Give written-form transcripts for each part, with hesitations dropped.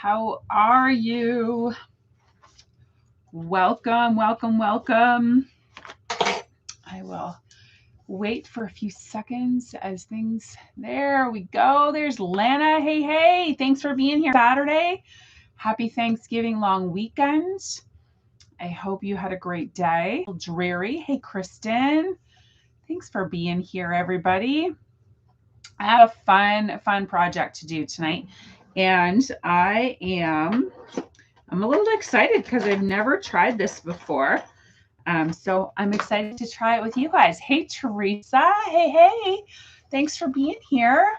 How are you? Welcome, welcome, welcome. I will wait for a few seconds as things, there we go. There's Lana. Hey, hey, thanks for being here Saturday. Happy Thanksgiving long weekend. I hope you had a great day. Dreary. Hey, Kristen. Thanks for being here, everybody. I have a fun project to do tonight. And I'm a little excited because I've never tried this before. So I'm excited to try it with you guys. Hey, Teresa. Hey, hey. Thanks for being here.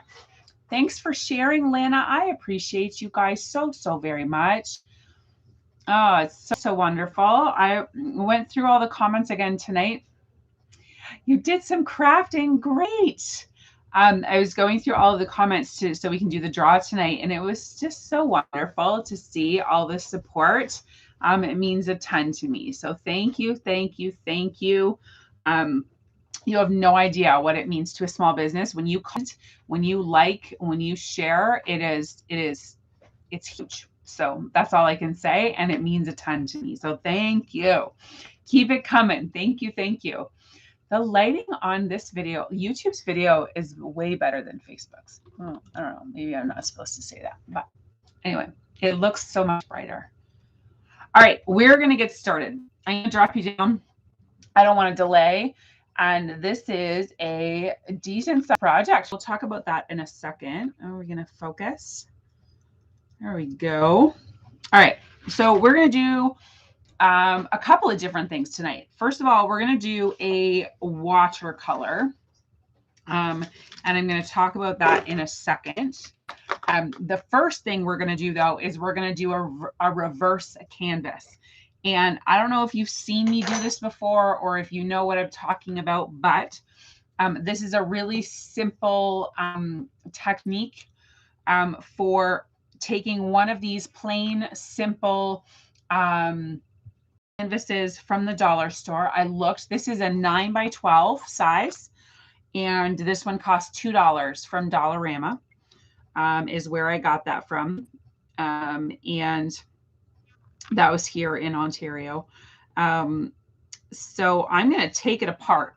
Thanks for sharing, Lana. I appreciate you guys so very much. Oh, it's so wonderful. I went through all the comments again tonight. You did some crafting. Great. I was going through all of the comments so we can do the draw tonight, and it was just so wonderful to see all the support. It means a ton to me. So thank you, thank you, thank you. You have no idea what it means to a small business when you comment, when you like, when you share. It's huge. So that's all I can say, and it means a ton to me. So thank you. Keep it coming. Thank you, thank you. The lighting on this video, YouTube's video, is way better than Facebook's. Well, I don't know. Maybe I'm not supposed to say that. But anyway, it looks so much brighter. All right, we're going to get started. I'm going to drop you down. I don't want to delay. And this is a decent project. We'll talk about that in a second. Are we going to focus? There we go. All right, so we're going to do a couple of different things tonight. First of all, we're going to do a watercolor. And I'm going to talk about that in a second. The first thing we're going to do, though, is we're going to do a reverse canvas. And I don't know if you've seen me do this before or if you know what I'm talking about, but this is a really simple technique for taking one of these plain, simple canvases from the dollar store. I looked, this is a 9x12 size, and this one costs $2 from Dollarama, is where I got that from. And that was here in Ontario. So I'm going to take it apart.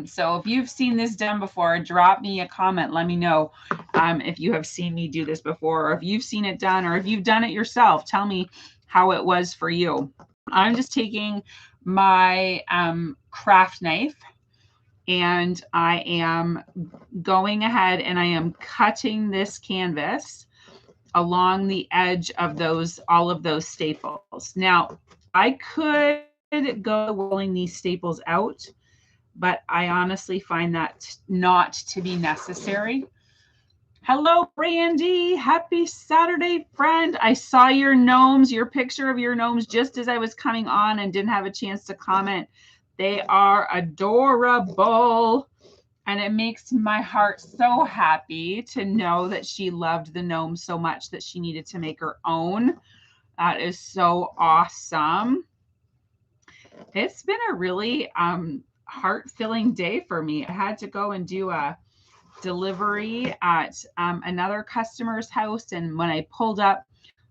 So if you've seen this done before, drop me a comment. Let me know if you have seen me do this before, or if you've seen it done, or if you've done it yourself. Tell me how it was for you. I'm just taking my craft knife, and I am going ahead and I am cutting this canvas along the edge of all of those staples. Now, I could go rolling these staples out, but I honestly find that not to be necessary. Hello, Brandy. Happy Saturday, friend. I saw your gnomes, your picture of your gnomes, just as I was coming on and didn't have a chance to comment. They are adorable. And it makes my heart so happy to know that she loved the gnomes so much that she needed to make her own. That is so awesome. It's been a really heart-filling day for me. I had to go and do a delivery at another customer's house, and when I pulled up,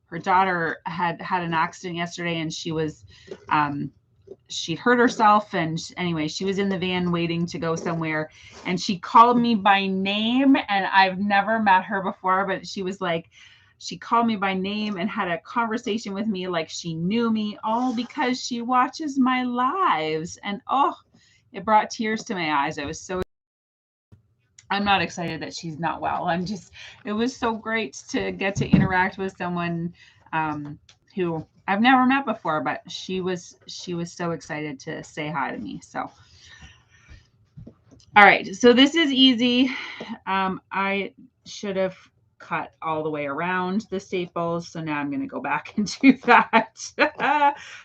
her daughter had an accident yesterday, and she'd hurt herself, and anyway, she was in the van waiting to go somewhere, and she called me by name, and I've never met her before, but she called me by name and had a conversation with me like she knew me, all because she watches my lives. And it brought tears to my eyes. I'm not excited that she's not well. It was so great to get to interact with someone who I've never met before, but she was so excited to say hi to me. So, all right, so this is easy. I should have cut all the way around the staples, so now I'm going to go back and do that.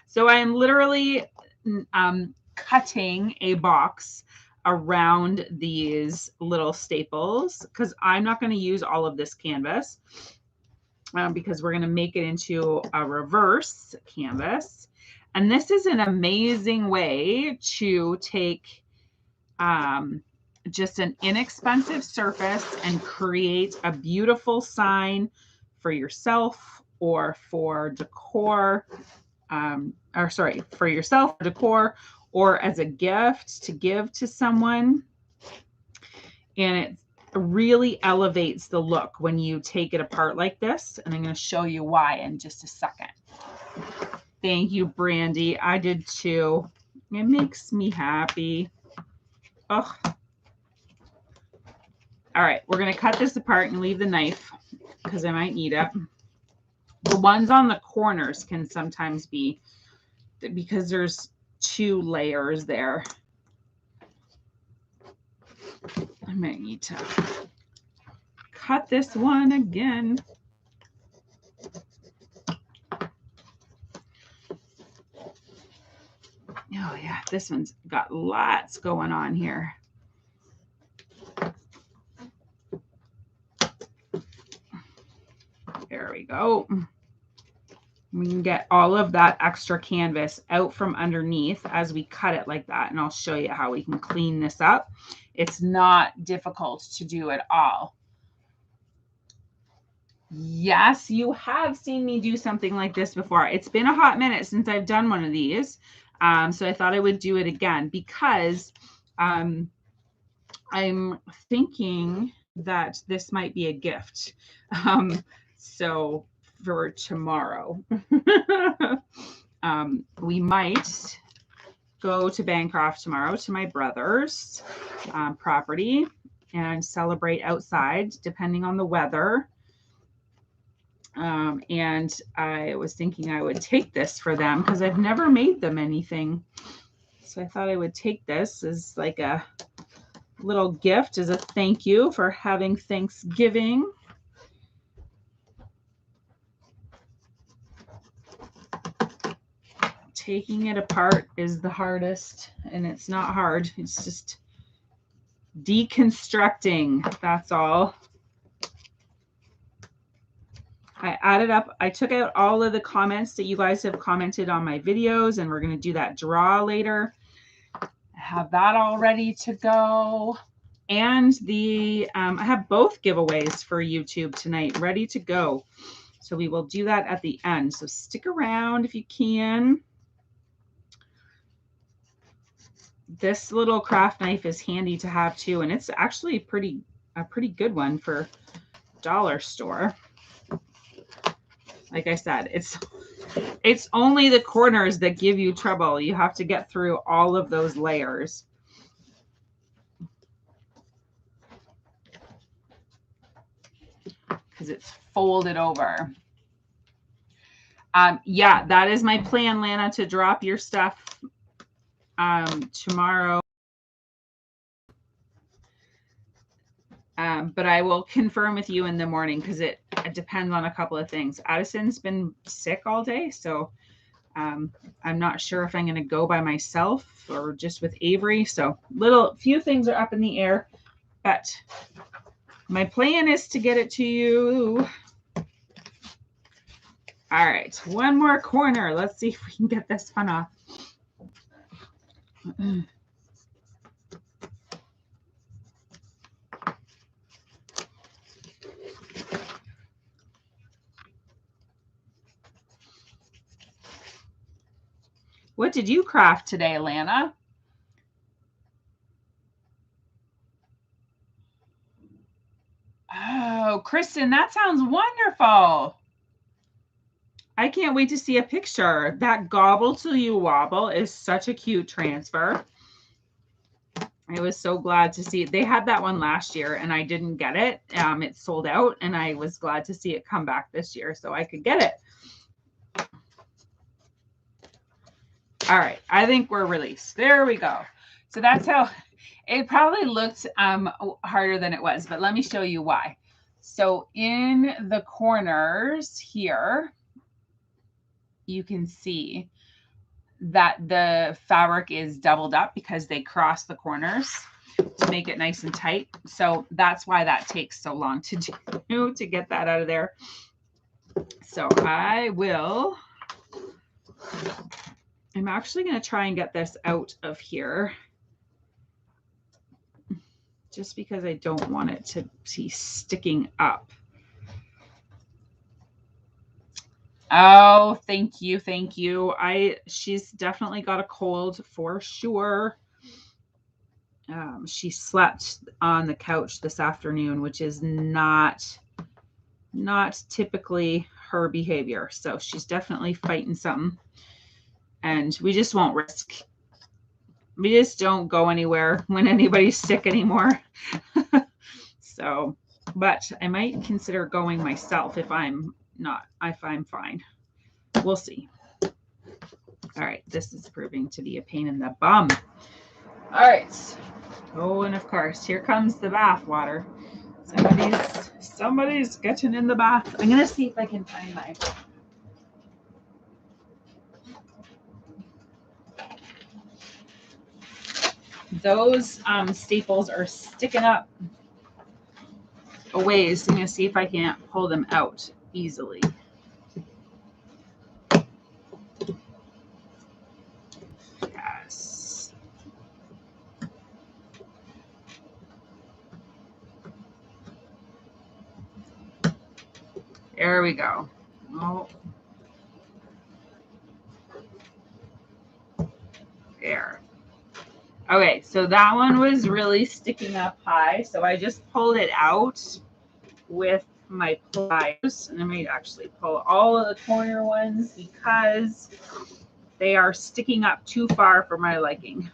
So I am literally cutting a box around these little staples because I'm not going to use all of this canvas because we're going to make it into a reverse canvas. And this is an amazing way to take just an inexpensive surface and create a beautiful sign for yourself, or for decor, or sorry, for yourself, decor, or as a gift to give to someone. And it really elevates the look when you take it apart like this. And I'm going to show you why in just a second. Thank you, Brandy. I did too. It makes me happy. Oh. All right, we're going to cut this apart and leave the knife because I might need it. The ones on the corners can sometimes be, because there's 2 layers there, I might need to cut this one again. Oh yeah, this one's got lots going on here. There we go. We can get all of that extra canvas out from underneath as we cut it like that. And I'll show you how we can clean this up. It's not difficult to do at all. Yes, you have seen me do something like this before. It's been a hot minute since I've done one of these. So I thought I would do it again because I'm thinking that this might be a gift. So for tomorrow, we might go to Bancroft tomorrow to my brother's property and celebrate outside, depending on the weather. And I was thinking I would take this for them because I've never made them anything. So I thought I would take this as like a little gift, as a thank you for having Thanksgiving. Taking it apart is the hardest, and it's not hard. It's just deconstructing. That's all. I added up, I took out all of the comments that you guys have commented on my videos, and we're going to do that draw later. I have that all ready to go. And the I have both giveaways for YouTube tonight ready to go. So we will do that at the end. So stick around if you can. This little craft knife is handy to have too, and it's actually a pretty good one for dollar store. Like I said, it's only the corners that give you trouble. You have to get through all of those layers. Because it's folded over. Yeah, that is my plan, Lana, to drop your stuff tomorrow. But I will confirm with you in the morning because it depends on a couple of things. Addison's been sick all day, so I'm not sure if I'm going to go by myself or just with Avery. So few things are up in the air, but my plan is to get it to you. All right, one more corner. Let's see if we can get this one off. What did you craft today, Lana? Oh, Kristen, that sounds wonderful. I can't wait to see a picture. That Gobble Till You Wobble is such a cute transfer. I was so glad to see it. They had that one last year and I didn't get it. It sold out, and I was glad to see it come back this year so I could get it. All right, I think we're released. There we go. So that's how it probably looked harder than it was, but let me show you why. So in the corners here, you can see that the fabric is doubled up because they cross the corners to make it nice and tight. So that's why that takes so long to do, to get that out of there. So I'm actually going to try and get this out of here just because I don't want it to be sticking up. Oh, thank you. Thank you. She's definitely got a cold for sure. She slept on the couch this afternoon, which is not typically her behavior. So she's definitely fighting something. And we just won't risk. We just don't go anywhere when anybody's sick anymore. So, but I might consider going myself if I'm fine. We'll see. All right, this is proving to be a pain in the bum. All right. Oh, and of course, here comes the bath water. Somebody's getting in the bath. I'm gonna see if I can find my. Those staples are sticking up a ways. So I'm gonna see if I can't pull them out easily. Yes. There we go. Oh. There. Okay, so that one was really sticking up high, so I just pulled it out with my pliers, and I might actually pull all of the corner ones because they are sticking up too far for my liking.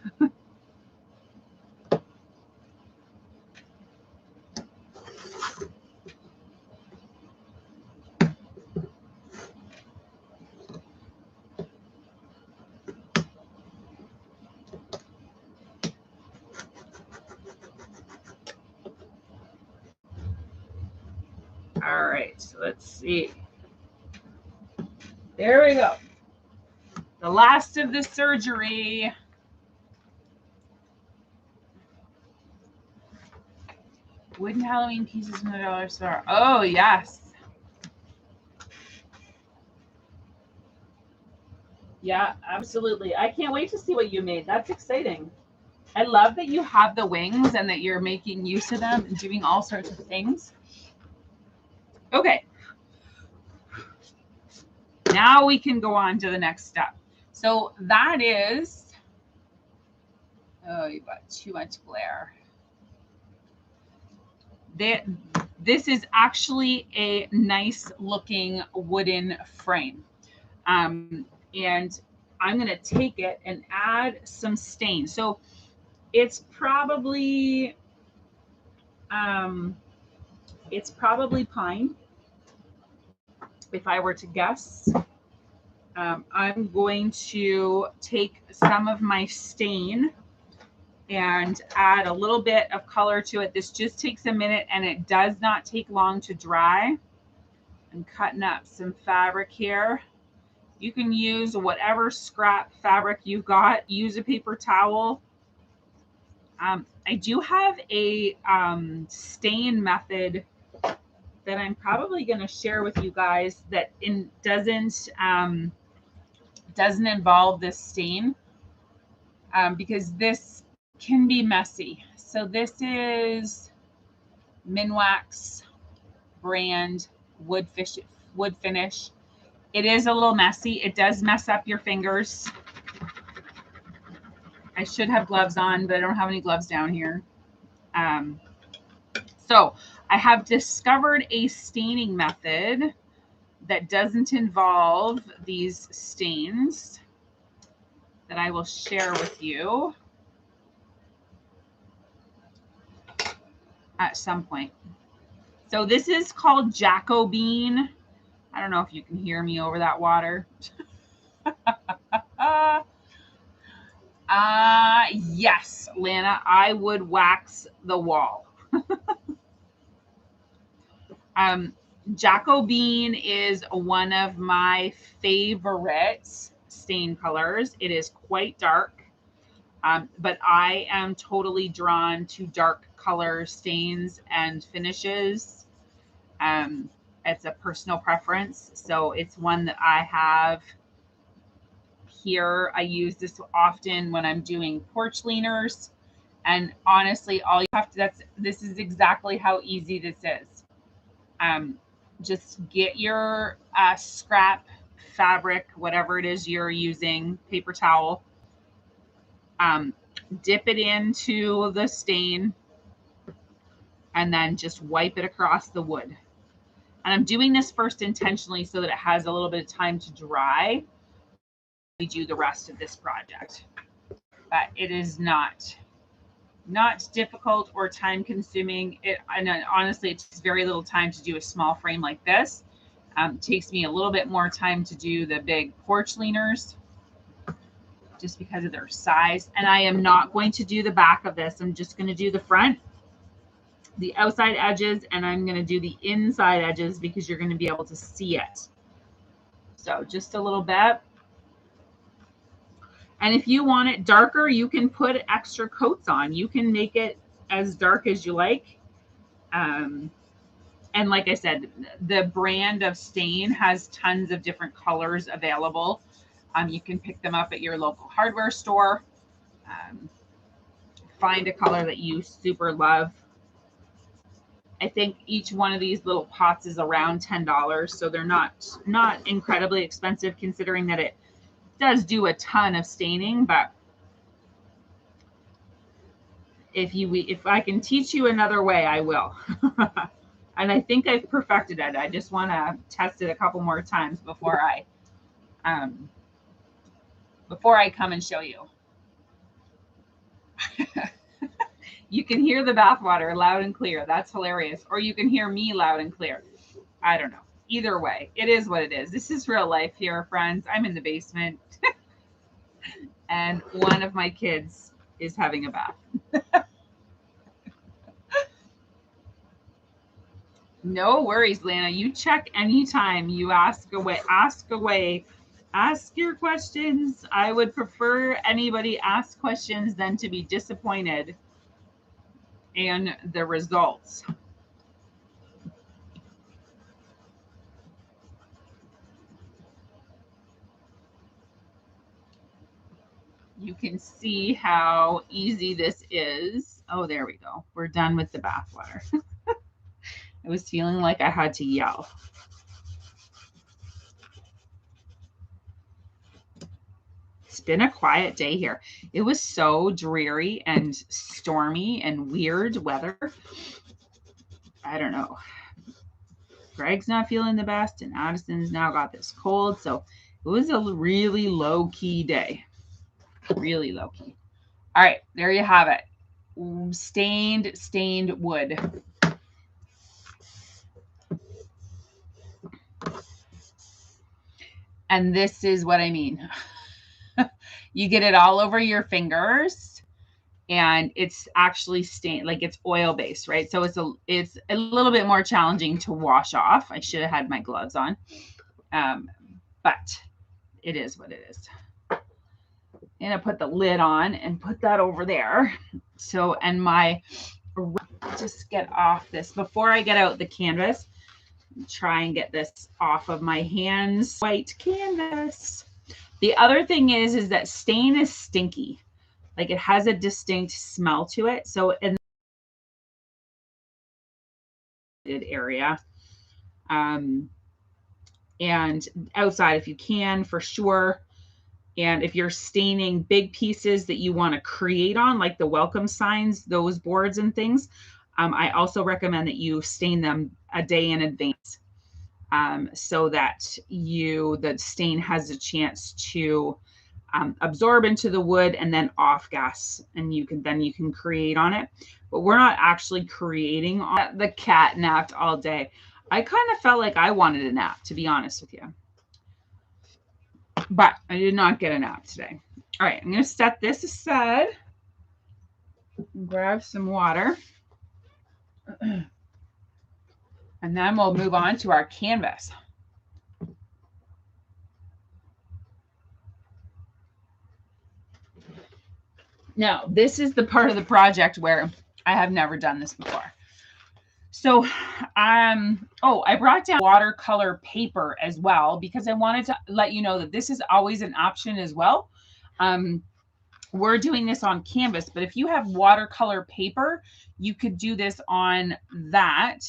All right, so let's see. There we go. The last of the surgery. Wooden Halloween pieces from the dollar store. Oh, yes. Yeah, absolutely. I can't wait to see what you made. That's exciting. I love that you have the wings and that you're making use of them and doing all sorts of things. Okay. Now we can go on to the next step. So that is, oh, you've got too much glare. This is actually a nice looking wooden frame. And I'm going to take it and add some stain. So it's probably pine, if I were to guess. I'm going to take some of my stain and add a little bit of color to it. This just takes a minute and it does not take long to dry. I'm cutting up some fabric here. You can use whatever scrap fabric you've got. Use a paper towel. I do have a stain method that I'm probably going to share with you guys that doesn't involve this stain because this can be messy. So this is Minwax brand wood finish. It is a little messy. It does mess up your fingers. I should have gloves on, but I don't have any gloves down here. So I have discovered a staining method that doesn't involve these stains that I will share with you at some point. So this is called Jacobine. I don't know if you can hear me over that water. Yes, Lana, I would wax the wall. Jacobine is one of my favorite stain colors. It is quite dark, but I am totally drawn to dark color stains and finishes. It's a personal preference, so it's one that I have here. I use this often when I'm doing porch leaners. And honestly, all you have to, this is exactly how easy this is. Just get your scrap fabric, whatever it is you're using, paper towel, dip it into the stain, and then just wipe it across the wood. And I'm doing this first intentionally so that it has a little bit of time to dry. We do the rest of this project, but it is not difficult or time consuming. And honestly, it takes very little time to do a small frame like this. It takes me a little bit more time to do the big porch leaners just because of their size. And I am not going to do the back of this. I'm just going to do the front, the outside edges, and I'm going to do the inside edges because you're going to be able to see it. So just a little bit. And if you want it darker, you can put extra coats on. You can make it as dark as you like. And like I said, the brand of stain has tons of different colors available. You can pick them up at your local hardware store. Find a color that you super love. I think each one of these little pots is around $10, so they're not incredibly expensive considering that it does do a ton of staining. But if I can teach you another way, I will. And I think I've perfected it. I just want to test it a couple more times before I come and show you. You can hear the bathwater loud and clear. That's hilarious. Or you can hear me loud and clear. I don't know. Either way, it is what it is. This is real life here, friends. I'm in the basement. And one of my kids is having a bath. No worries, Lana. You check anytime. You ask away. Ask away. Ask your questions. I would prefer anybody ask questions than to be disappointed in the results. You can see how easy this is. Oh, there we go. We're done with the bathwater. I was feeling like I had to yell. It's been a quiet day here. It was so dreary and stormy and weird weather. I don't know. Greg's not feeling the best, and Addison's now got this cold. So it was a really low-key day. Really low-key. All right, there you have it. Stained wood. And this is what I mean. You get it all over your fingers, and it's actually stained, like it's oil based, right? So it's a little bit more challenging to wash off. I should have had my gloves on, but it is what it is. I'm gonna put the lid on and put that over there. So, and just get off this before I get out the canvas. Try and get this off of my hands. White canvas. The other thing is that stain is stinky. Like it has a distinct smell to it. So in the area, and outside if you can, for sure. And if you're staining big pieces that you want to create on, like the welcome signs, those boards and things, I also recommend that you stain them a day in advance. So that the stain has a chance to absorb into the wood and then off gas, and you can create on it. But we're not actually creating on it. The cat napped all day. I kind of felt like I wanted a nap, to be honest with you, but I did not get a nap today. All right, I'm going to set this aside, grab some water, and then we'll move on to our canvas. Now, this is the part of the project where I have never done this before. So, I brought down watercolor paper as well because I wanted to let you know that this is always an option as well. We're doing this on canvas, but if you have watercolor paper, you could do this on that.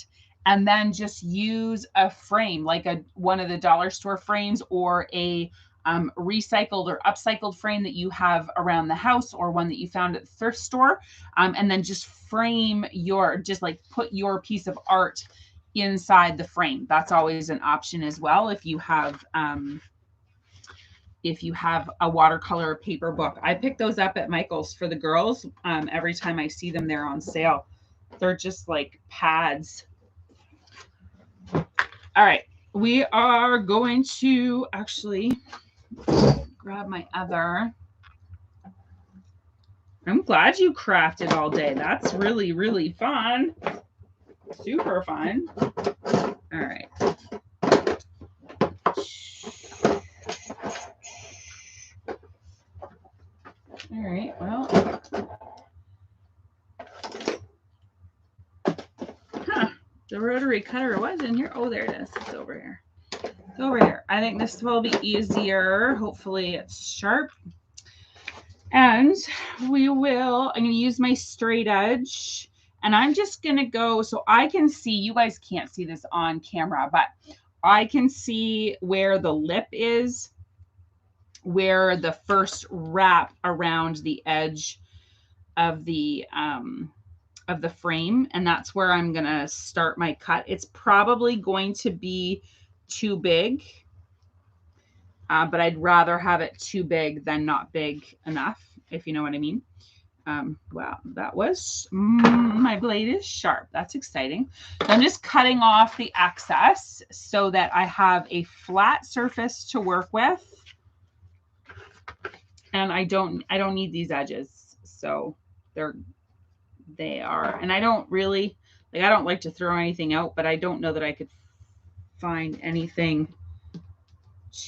and then just use a frame like one of the dollar store frames, or a recycled or upcycled frame that you have around the house, or one that you found at the thrift store, and then just frame just like put your piece of art inside the frame. That's always an option as well if you have a watercolor paper book. I pick those up at Michael's for the girls. Every time I see them, they're on sale. They're just like pads. All right, we are going to actually grab my other. I'm glad you crafted all day. That's really, really fun. Super fun. All right. All right, well. The rotary cutter was in here. Oh, there it is. It's over here. It's over here. I think this will be easier. Hopefully it's sharp. And I'm going to use my straight edge, and I'm just going to go so I can see, you guys can't see this on camera, but I can see where the lip is, where the first wrap around the edge of the frame, and that's where I'm going to start my cut. It's probably going to be too big, but I'd rather have it too big than not big enough, if you know what I mean. Wow, that was, my blade is sharp. That's exciting. So I'm just cutting off the excess so that I have a flat surface to work with. And I don't need these edges. So they are, and I don't really, I don't like to throw anything out, but I don't know that I could find anything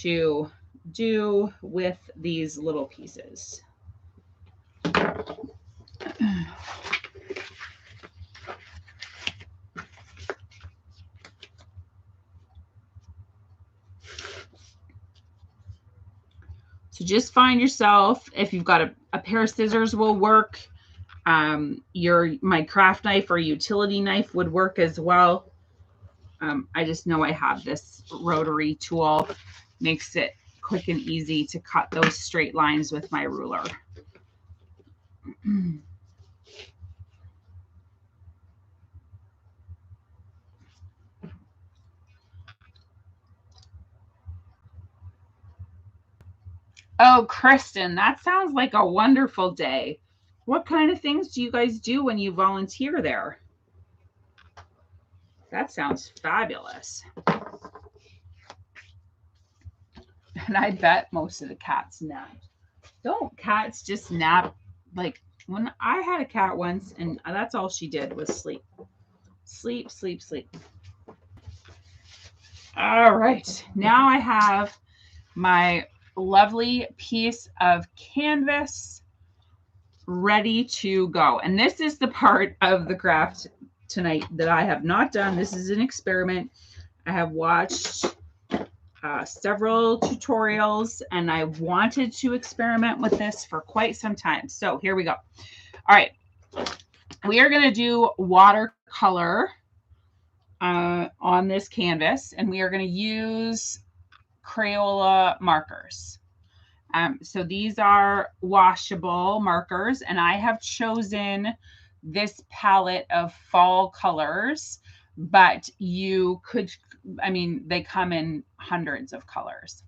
to do with these little pieces. So just find yourself, if you've got a pair of scissors will work. My craft knife or utility knife would work as well. I just know I have this rotary tool. Makes it quick and easy to cut those straight lines with my ruler. Oh, Kristen, that sounds like a wonderful day. What kind of things do you guys do when you volunteer there? That sounds fabulous. And I bet most of the cats nap. Don't cats just nap? Like when I had a cat once, and that's all she did was sleep. Sleep, sleep, sleep. All right. Now I have my lovely piece of canvas ready to go. And this is the part of the craft tonight that I have not done. This is an experiment. I have watched several tutorials, and I wanted to experiment with this for quite some time. So here we go. All right. We are going to do watercolor on this canvas, and we are going to use Crayola markers. So these are washable markers, and I have chosen this palette of fall colors, but you could, I mean, they come in hundreds of colors.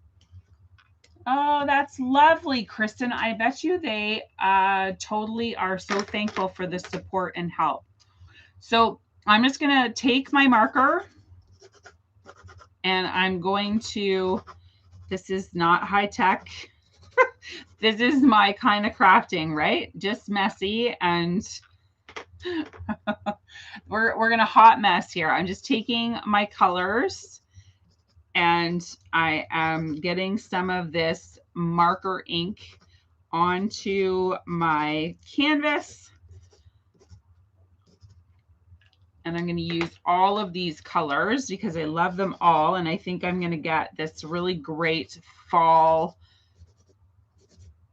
Oh, that's lovely, Kristen. I bet you they totally are so thankful for the support and help. So I'm just going to take my marker, and I'm going to, this is not high tech. This is my kind of crafting, right? Just messy, and we're gonna hot mess here. I'm just taking my colors, and I am getting some of this marker ink onto my canvas, and I'm going to use all of these colors because I love them all, and I think I'm going to get this really great fall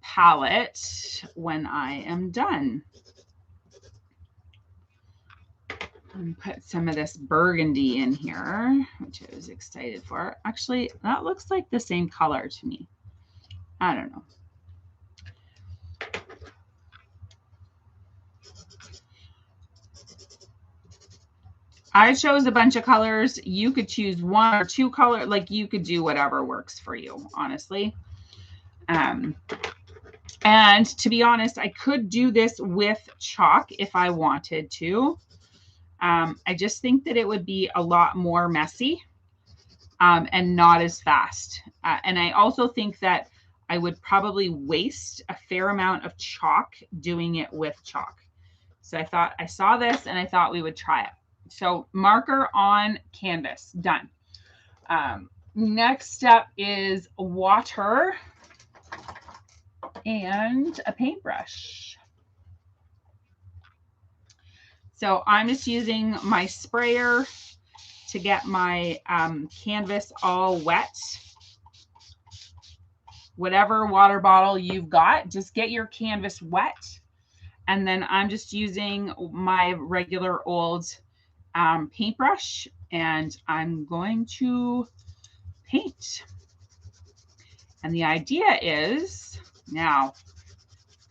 palette when I am done. And put some of this burgundy in here, which I was excited for. Actually, that looks like the same color to me. I don't know. I chose a bunch of colors. You could choose one or two colors. Like you could do whatever works for you, honestly. And to be honest, I could do this with chalk if I wanted to. I just think that it would be a lot more messy and not as fast. And I also think that I would probably waste a fair amount of chalk doing it with chalk. So I thought I saw this and I thought we would try it. So marker on canvas, done. Next step is water and a paintbrush. So I'm just using my sprayer to get my canvas all wet. Whatever water bottle you've got, just get your canvas wet. And then I'm just using my regular old paintbrush and I'm going to paint. And the idea is, now,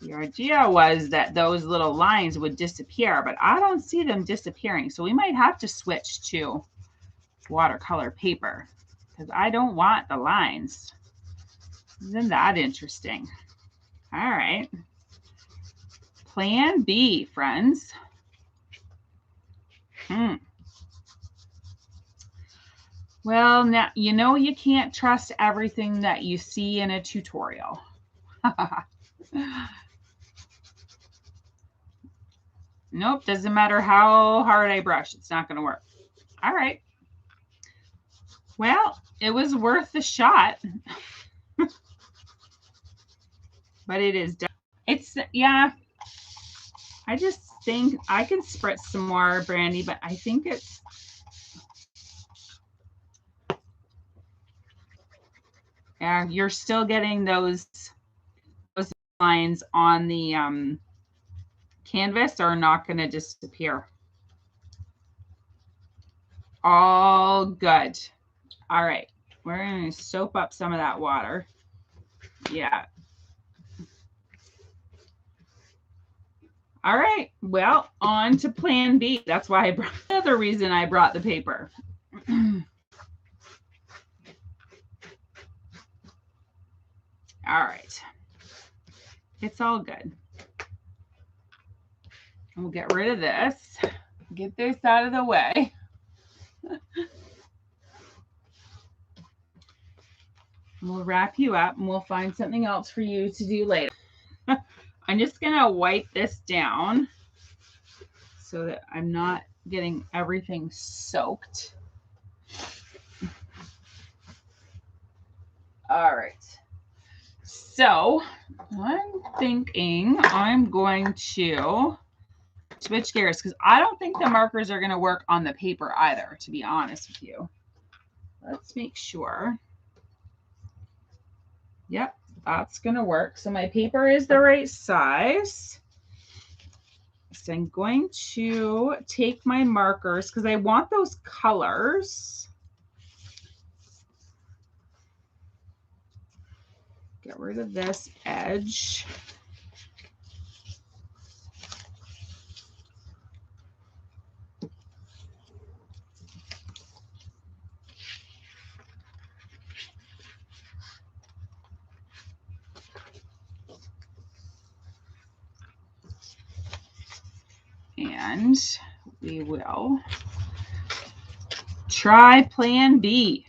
the idea was that those little lines would disappear, but I don't see them disappearing. So we might have to switch to watercolor paper because I don't want the lines. Isn't that interesting? All right. Plan B, friends. Well, now, you know you can't trust everything that you see in a tutorial. Nope, doesn't matter how hard I brush, it's not going to work. All right. Well, it was worth the shot. But it is done. It's, yeah, I just think I can spritz some more brandy, but I think it's, yeah, you're still getting those lines on the canvas are not going to disappear. All good. All right, we're going to soak up some of that water. Yeah. All right, well, on to plan B. That's why I brought, the other reason I brought the paper. All right, it's all good. We'll get rid of this, get this out of the way. We'll wrap you up and we'll find something else for you to do later. I'm just gonna wipe this down so that I'm not getting everything soaked. All right. So I'm thinking I'm going to switch gears because I don't think the markers are going to work on the paper either, to be honest with you. Let's make sure. Yep, that's going to work. So my paper is the right size. So I'm going to take my markers because I want those colors. Get rid of this edge. And we will try plan B.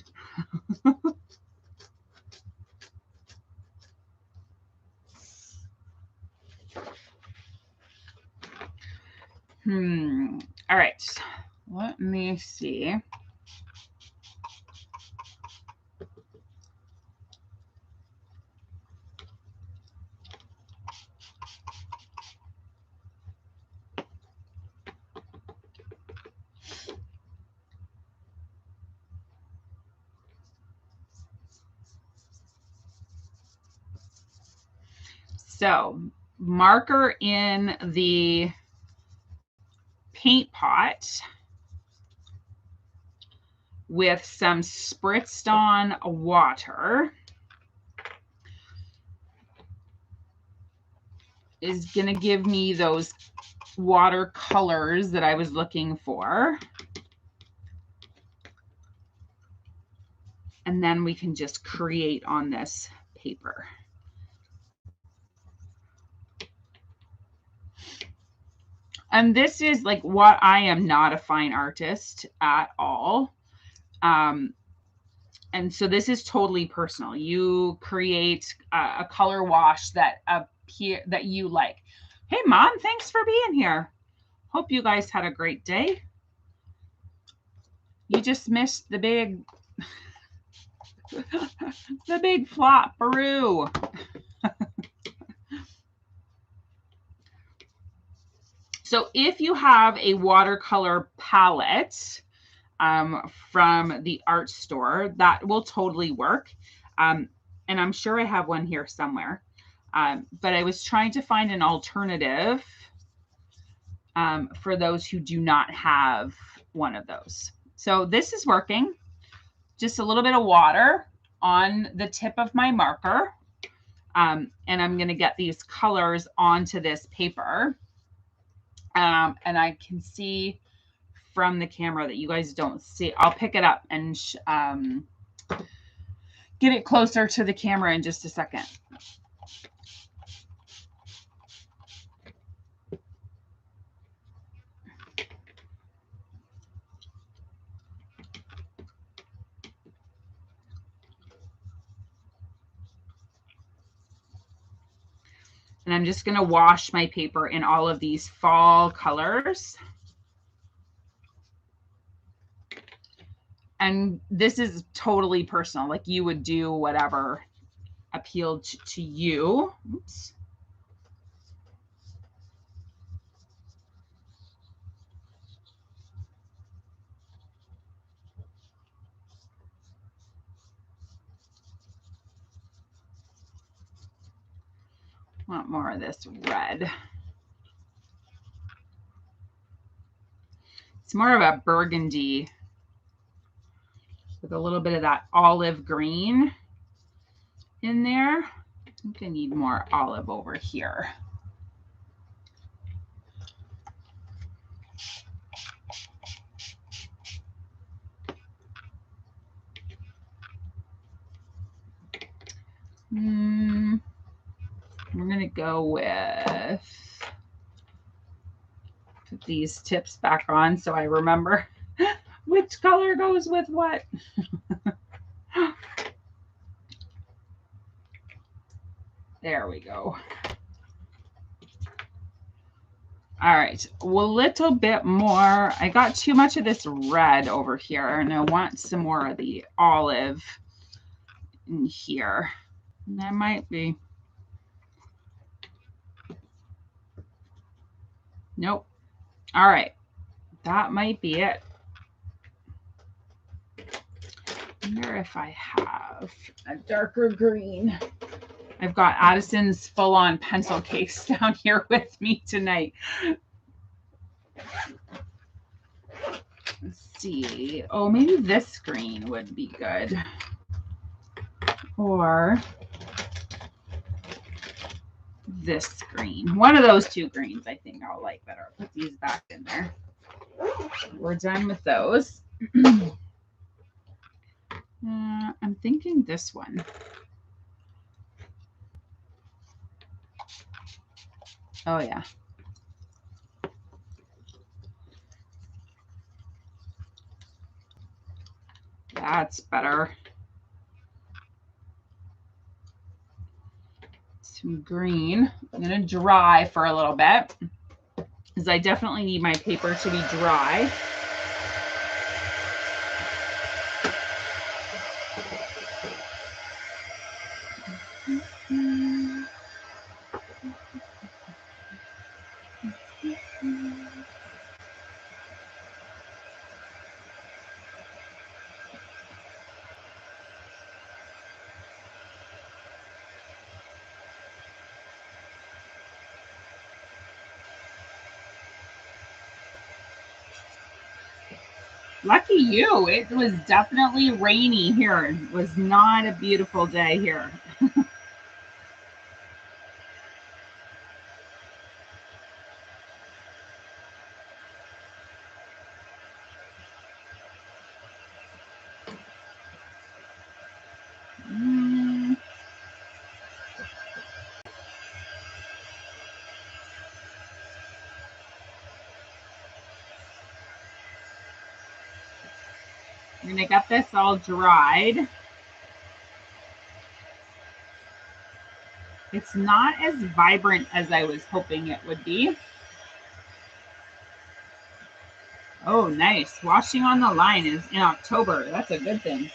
All right, let me see. So marker in the paint pot. with some spritzed on water is going to give me those watercolors that I was looking for. And then we can just create on this paper. And this is like what I am not a fine artist at all. And so this is totally personal. You create a color wash that you like. Hey, Mom, thanks for being here. Hope you guys had a great day. You just missed the big, the big flop-aroo. So if you have a watercolor palette from the art store, that will totally work. And I'm sure I have one here somewhere. But I was trying to find an alternative for those who do not have one of those. So this is working. Just a little bit of water on the tip of my marker. And I'm going to get these colors onto this paper. And I can see from the camera that you guys don't see. I'll pick it up and get it closer to the camera in just a second. And I'm just going to wash my paper in all of these fall colors. And this is totally personal. Like you would do whatever appealed to you. Oops. Want more of this red. It's more of a burgundy with a little bit of that olive green in there. I think I need more olive over here. We're going to go with, put these tips back on so I remember which color goes with what. There we go. All right, a little bit more. I got too much of this red over here, and I want some more of the olive in here. And that might be. Nope. All right, that might be it. I wonder if I have a darker green. I've got Addison's full-on pencil case down here with me tonight. Let's see. Oh, maybe this green would be good. Or this green. One of those two greens I think I'll like better. I'll put these back in there. We're done with those. I'm thinking this one. Oh, yeah. That's better. Some green. I'm going to dry for a little bit because I definitely need my paper to be dry. Lucky you. It was definitely rainy here. It was not a beautiful day here. Mm. I'm going to get this all dried. It's not as vibrant as I was hoping it would be. Oh, nice. Washing on the line is in October. That's a good thing.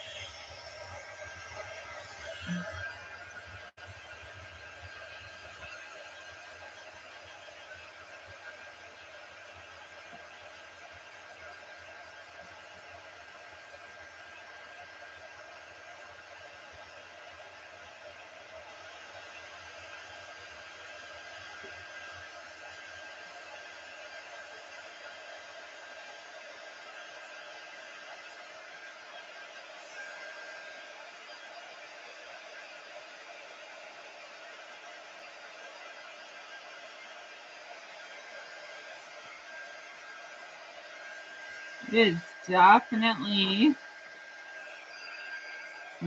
It is definitely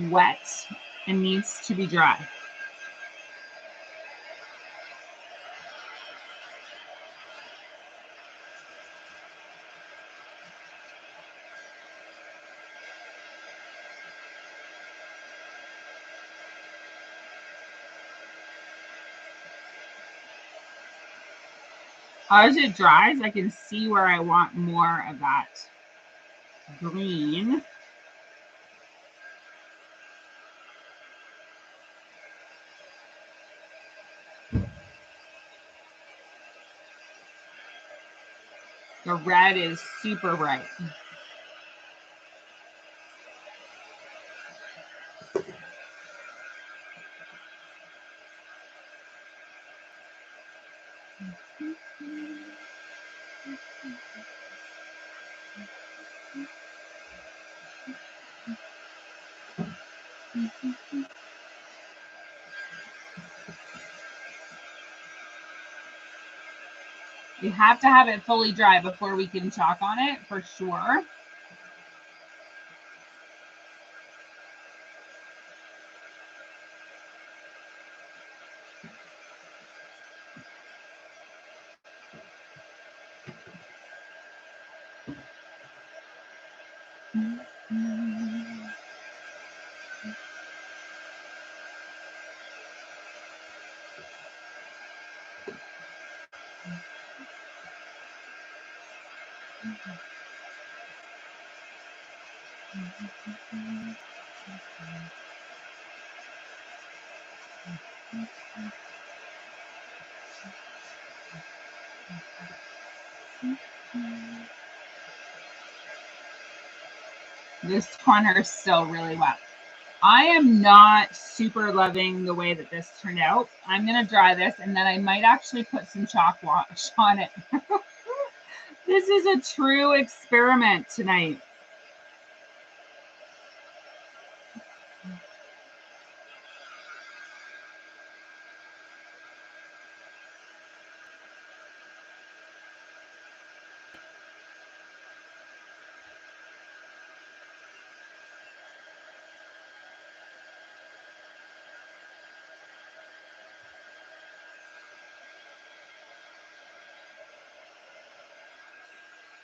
wet and needs to be dry. As it dries, I can see where I want more of that green. The red is super bright. You have to have it fully dry before we can chalk on it for sure. This corner is still really wet. I am not super loving the way that this turned out. I'm going to dry this and then I might actually put some chalk wash on it. This is a true experiment tonight.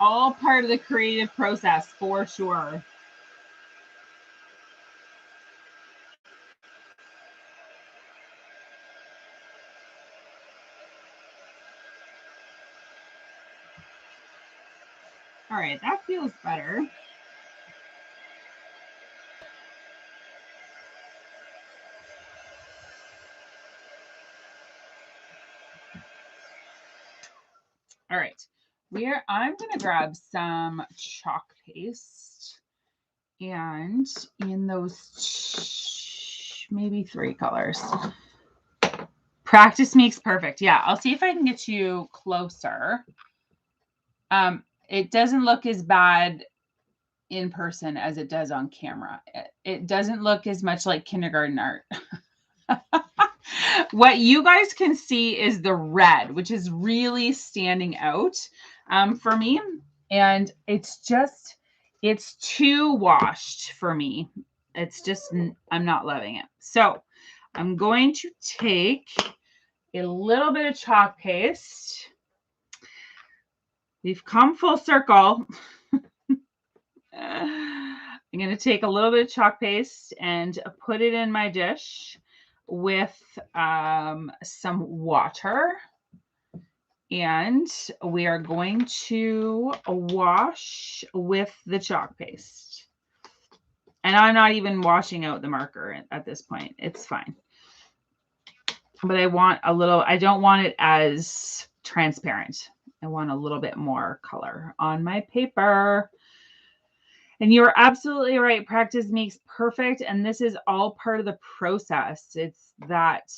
All part of the creative process for sure. All right, that feels better. All right, I'm going to grab some chalk paste and in those maybe 3 colors. Practice makes perfect. Yeah, I'll see if I can get you closer. It doesn't look as bad in person as it does on camera. It doesn't look as much like kindergarten art. What you guys can see is the red, which is really standing out for me. And it's too washed for me. It's just, I'm not loving it. So I'm going to take a little bit of chalk paste. We've come full circle. I'm going to take a little bit of chalk paste and put it in my dish with some water. And we are going to wash with the chalk paste. And I'm not even washing out the marker at this point. It's fine. But I don't want it as transparent. I want a little bit more color on my paper. And you're absolutely right. Practice makes perfect. And this is all part of the process. It's that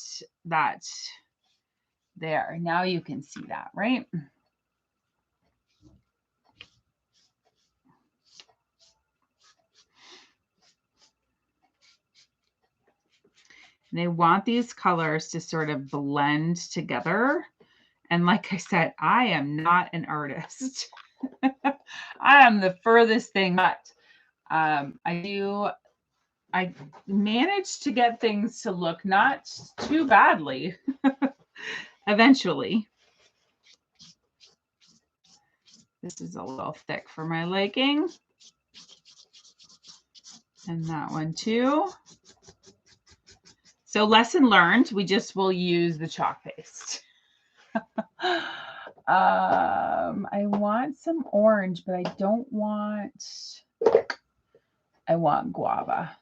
there. Now you can see that, right? And I want these colors to sort of blend together. And like I said, I am not an artist. I am the furthest thing, but I managed to get things to look not too badly eventually. This is a little thick for my liking. And that one too. So lesson learned, we just will use the chalk paste. I want some orange, but I want guava.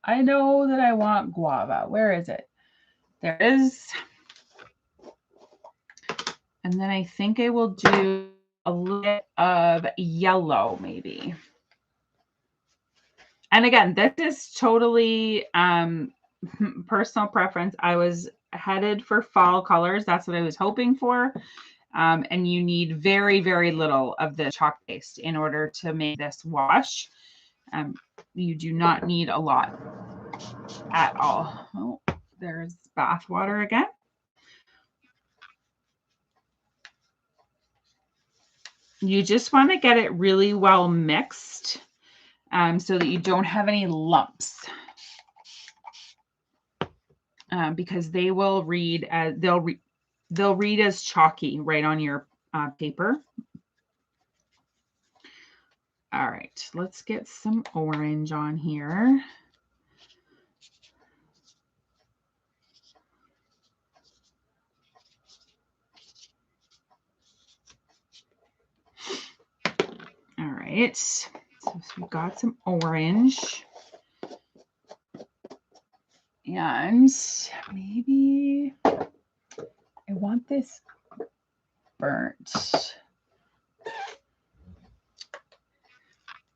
I know that I want guava. Where is it? There it is. And then I think I will do a little bit of yellow maybe. And again, this is totally personal preference. I was headed for fall colors. That's what I was hoping for. And you need very, very little of the chalk paste in order to make this wash. You do not need a lot at all. Oh, there's bath water again. You just want to get it really well mixed so that you don't have any lumps. Because they will read as they'll read as chalky right on your paper. All right, let's get some orange on here. All right, so we've got some orange. And maybe I want this burnt.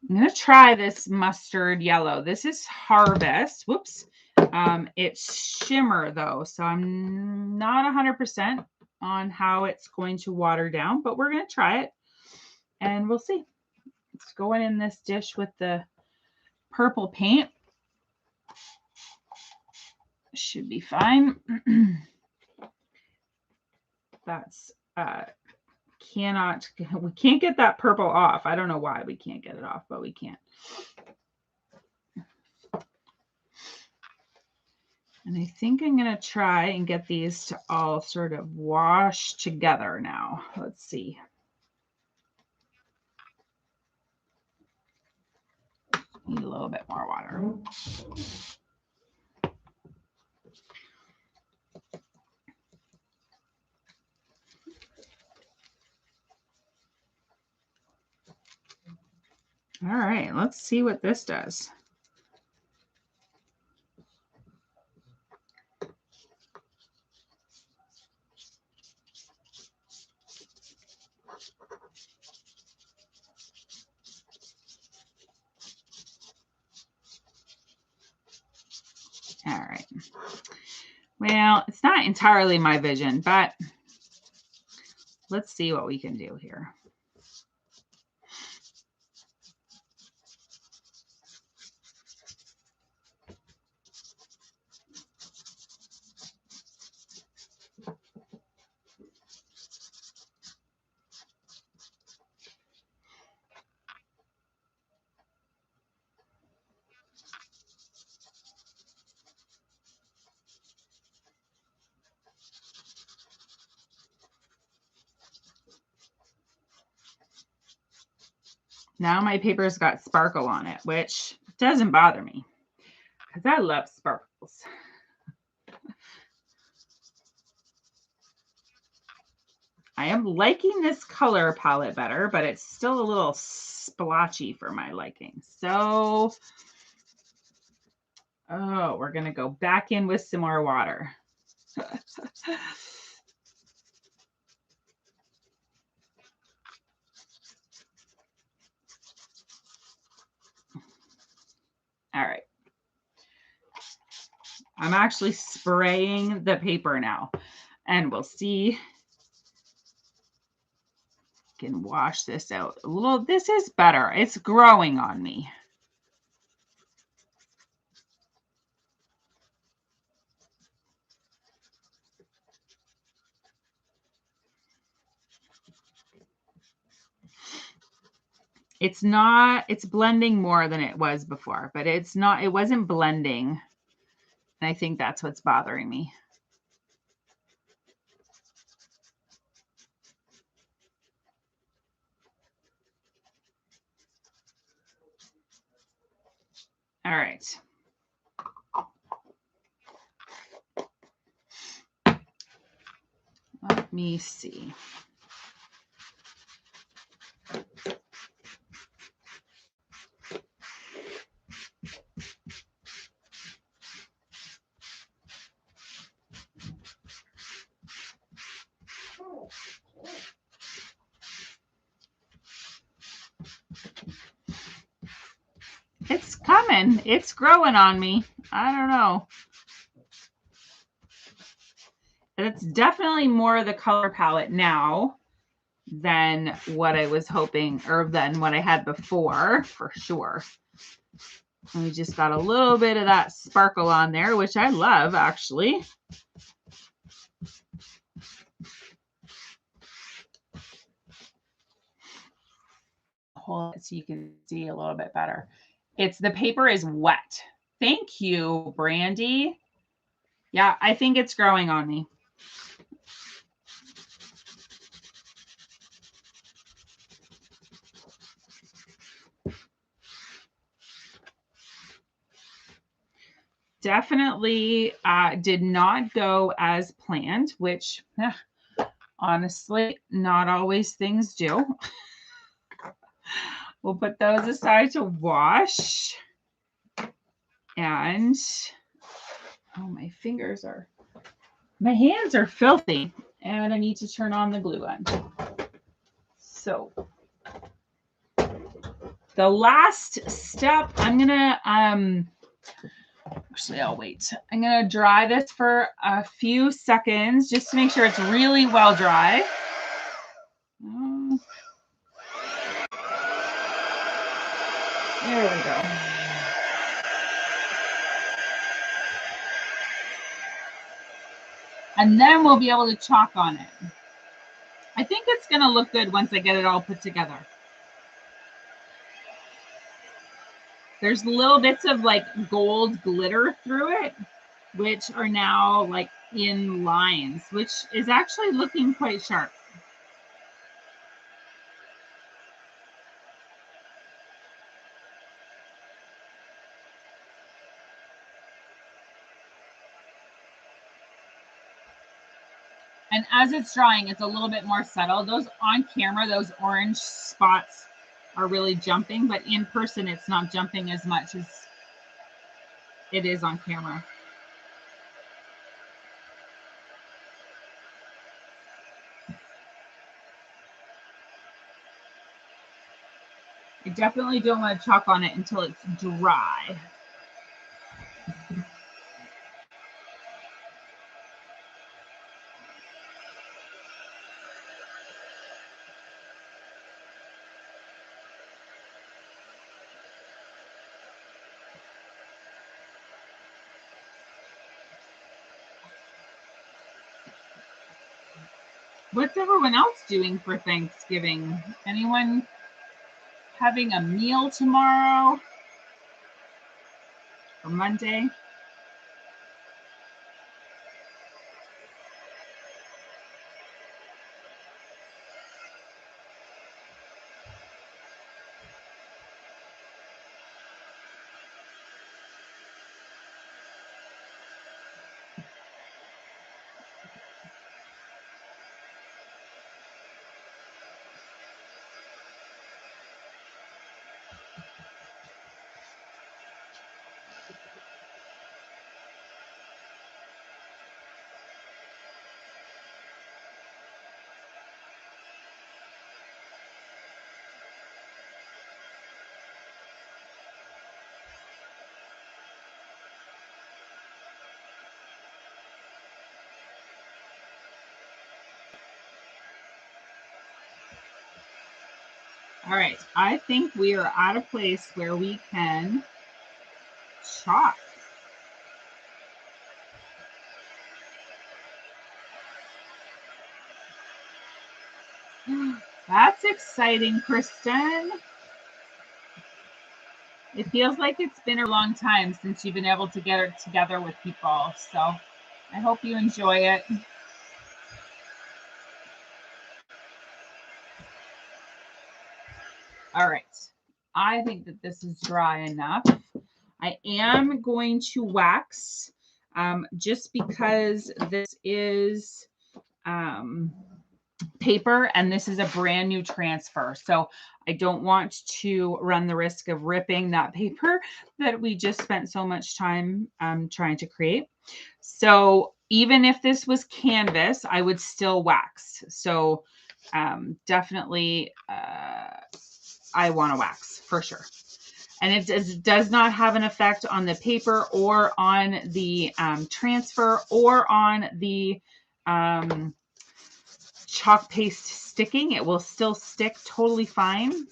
I'm going to try this mustard yellow. This is Harvest. Whoops. It's shimmer though, so I'm not 100% on how it's going to water down, but we're going to try it and we'll see. It's going in this dish with the purple paint. Should be fine. That's we can't get that purple off. I don't know why we can't get it off, but we can't. And I think I'm going to try and get these to all sort of wash together now. Let's see. Need a little bit more water. All right, let's see what this does. All right. Well, it's not entirely my vision, but let's see what we can do here. Now my paper's got sparkle on it, which doesn't bother me because I love sparkles. I am liking this color palette better, but it's still a little splotchy for my liking. So, oh, we're going to go back in with some more water. All right. I'm actually spraying the paper now, and we'll see. Can wash this out a little. This is better. It's growing on me. It's not, it's blending more than it was before, but it's not, it wasn't blending. And I think that's what's bothering me. All right. Let me see. It's coming. It's growing on me. I don't know. It's definitely more the color palette now than what I was hoping, or than what I had before, for sure. And we just got a little bit of that sparkle on there, which I love, actually. Hold it so you can see a little bit better. It's the paper is wet. Thank you, Brandy. Yeah, I think it's growing on me. Definitely did not go as planned, which honestly, not always things do. We'll put those aside to wash. And, oh, my fingers are, my hands are filthy. And I need to turn on the glue gun. So, the last step, I'm going to, actually, I'll wait. I'm going to dry this for a few seconds just to make sure it's really well dry. There we go. And then we'll be able to chalk on it. I think it's going to look good once I get it all put together. There's little bits of like gold glitter through it, which are now like in lines, which is actually looking quite sharp. And as it's drying, it's a little bit more subtle. Those on camera, those orange spots are really jumping, but in person, it's not jumping as much as it is on camera. I definitely don't want to chalk on it until it's dry. What's everyone else doing for Thanksgiving? Anyone having a meal tomorrow or Monday? All right, I think we are at a place where we can chalk. That's exciting, Kristen. It feels like it's been a long time since you've been able to get it together with people. So I hope you enjoy it. All right. I think that this is dry enough. I am going to wax just because this is paper and this is a brand new transfer. So I don't want to run the risk of ripping that paper that we just spent so much time trying to create. So even if this was canvas, I would still wax. So definitely I want to wax for sure. And it does not have an effect on the paper or on the transfer or on the chalk paste sticking. It will still stick totally fine,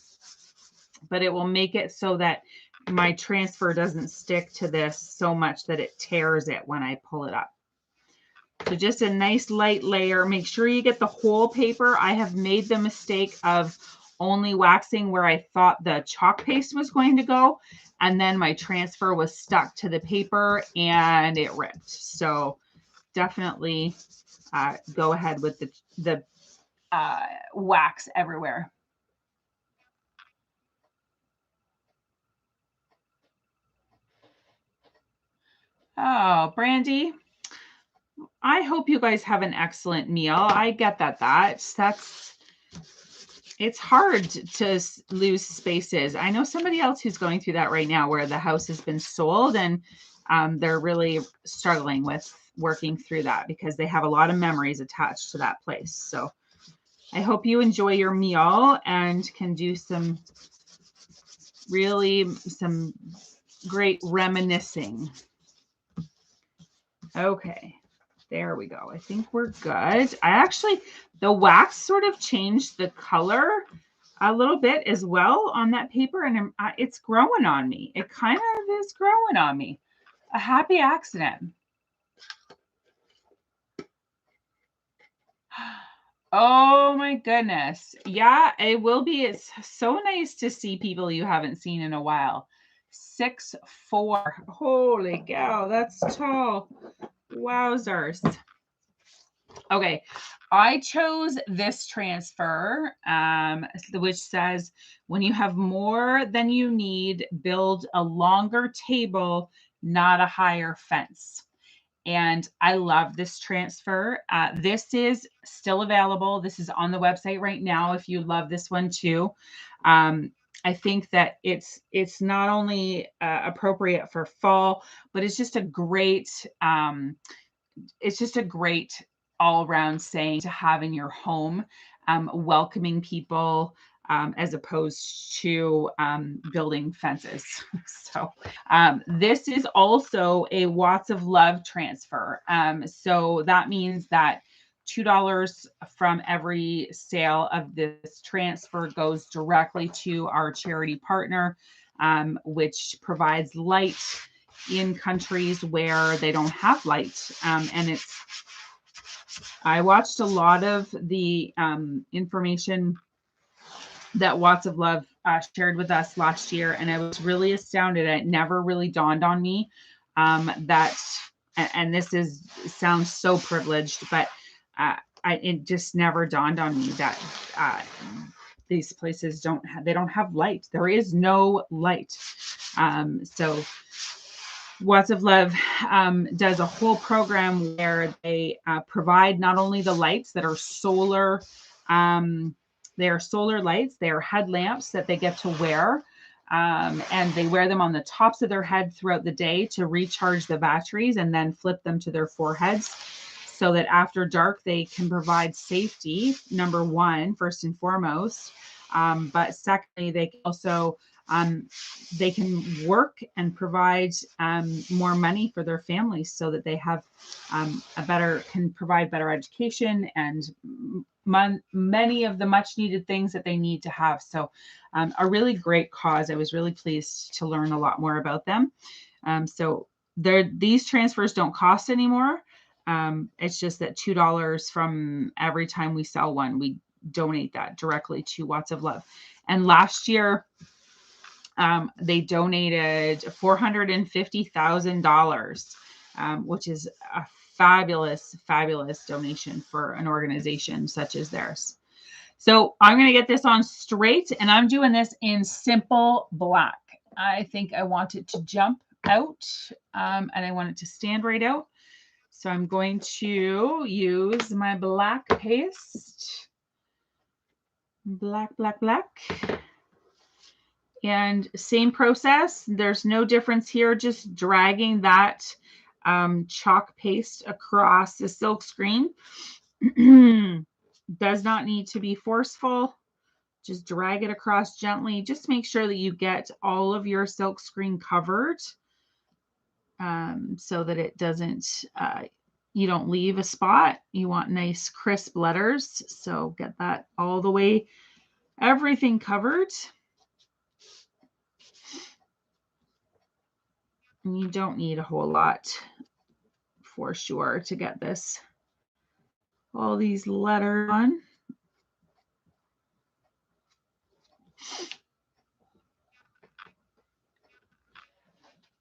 but it will make it so that my transfer doesn't stick to this so much that it tears it when I pull it up. So just a nice light layer. Make sure you get the whole paper. I have made the mistake of only waxing where I thought the chalk paste was going to go, and then my transfer was stuck to the paper and it ripped. So definitely go ahead with the wax everywhere. Oh, Brandy, I hope you guys have an excellent meal. I get that's it's hard to lose spaces. I know somebody else who's going through that right now where the house has been sold and they're really struggling with working through that because they have a lot of memories attached to that place. So I hope you enjoy your meal and can do some great reminiscing. Okay, there we go. I think we're good. The wax sort of changed the color a little bit as well on that paper, and it's growing on me. It kind of is growing on me. A happy accident. Oh my goodness. Yeah, it will be. It's so nice to see people you haven't seen in a while. 6'4". Holy cow, that's tall. Wowzers. Okay, I chose this transfer, which says when you have more than you need, build a longer table, not a higher fence. And I love this transfer. This is still available. This is on the website right now if you love this one too. I think that it's not only appropriate for fall, but it's just a great all-around saying to have in your home, welcoming people as opposed to building fences. So this is also a Watts of Love transfer. So that means that $2 from every sale of this transfer goes directly to our charity partner, which provides light in countries where they don't have light. And I watched a lot of the information that Watts of Love shared with us last year, and I was really astounded. It never really dawned on me that, and sounds so privileged, but it just never dawned on me that these places don't have light. There is no light. So Watts of Love does a whole program where they provide not only the lights that are solar, they are solar lights, they are headlamps that they get to wear, and they wear them on the tops of their head throughout the day to recharge the batteries and then flip them to their foreheads so that after dark they can provide safety, number one, first and foremost, But secondly, they can also they can work and provide more money for their families so that they have can provide better education and many of the much needed things that they need to have. So a really great cause. I was really pleased to learn a lot more about them. So these transfers don't cost anymore. It's just that $2 from every time we sell one, we donate that directly to Watts of Love. And last year, they donated $450,000, which is a fabulous, fabulous donation for an organization such as theirs. So I'm going to get this on straight, and I'm doing this in simple black. I think I want it to jump out, and I want it to stand right out. So I'm going to use my black paste. Black, black, black. And same process. There's no difference here. Just dragging that chalk paste across the silk screen. Does not need to be forceful. Just drag it across gently. Just make sure that you get all of your silk screen covered so that it doesn't, you don't leave a spot. You want nice crisp letters. So get that all the way, everything covered. And you don't need a whole lot for sure to get this, all these letters on.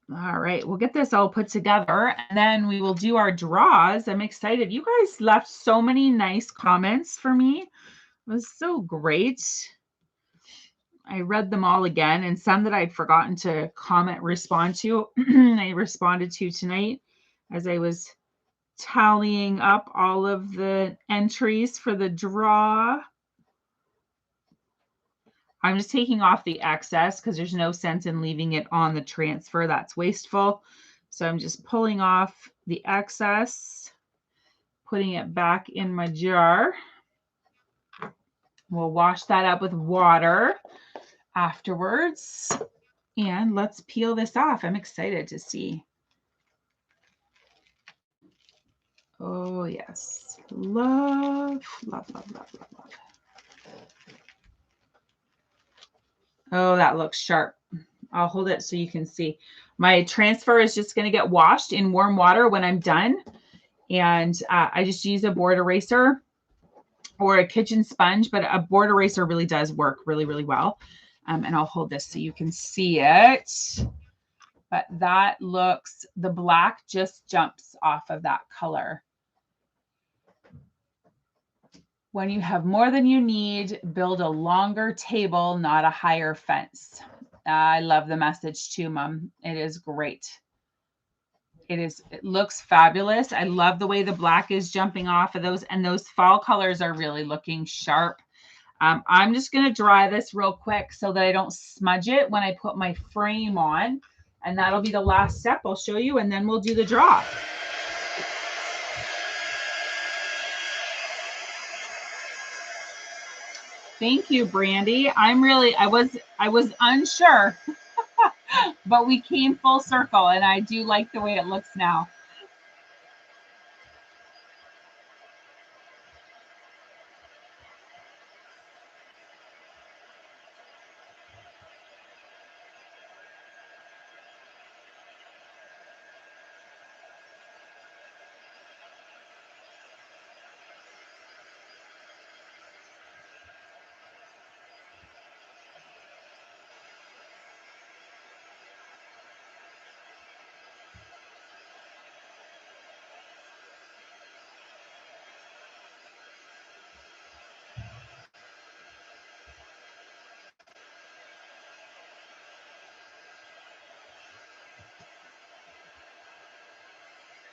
All right, we'll get this all put together and then we will do our draws. I'm excited. You guys left so many nice comments for me. It was so great. I read them all again, and some that I'd forgotten to respond to, I responded to tonight as I was tallying up all of the entries for the draw. I'm just taking off the excess because there's no sense in leaving it on the transfer. That's wasteful. So I'm just pulling off the excess, putting it back in my jar. We'll wash that up with water afterwards. And let's peel this off. I'm excited to see. Oh, yes. Love, love, love, love, love, love. Oh, that looks sharp. I'll hold it so you can see. My transfer is just going to get washed in warm water when I'm done. And I just use a board eraser or a kitchen sponge, but a board eraser really does work really, really well. And I'll hold this so you can see it. But that looks, the black just jumps off of that color. When you have more than you need, build a longer table, not a higher fence. I love the message too, Mom. It is great. It looks fabulous. I love the way the black is jumping off of those, and those fall colors are really looking sharp. I'm just going to dry this real quick so that I don't smudge it when I put my frame on, and that'll be the last step I'll show you, and then we'll do the draw. Thank you, Brandy. I was unsure, but we came full circle, and I do like the way it looks now.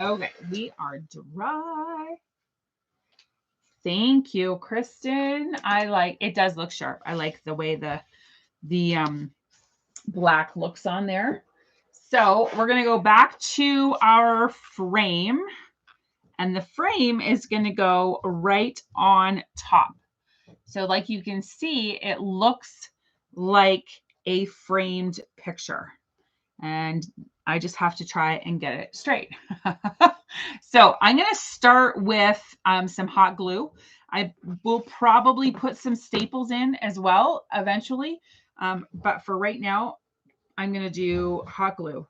Okay, we are dry. Thank you, Kristen. It does look sharp. I like the way the black looks on there. So we're going to go back to our frame, and the frame is going to go right on top. So like you can see, it looks like a framed picture. And I just have to try and get it straight. So I'm going to start with some hot glue. I will probably put some staples in as well eventually. But for right now, I'm going to do hot glue.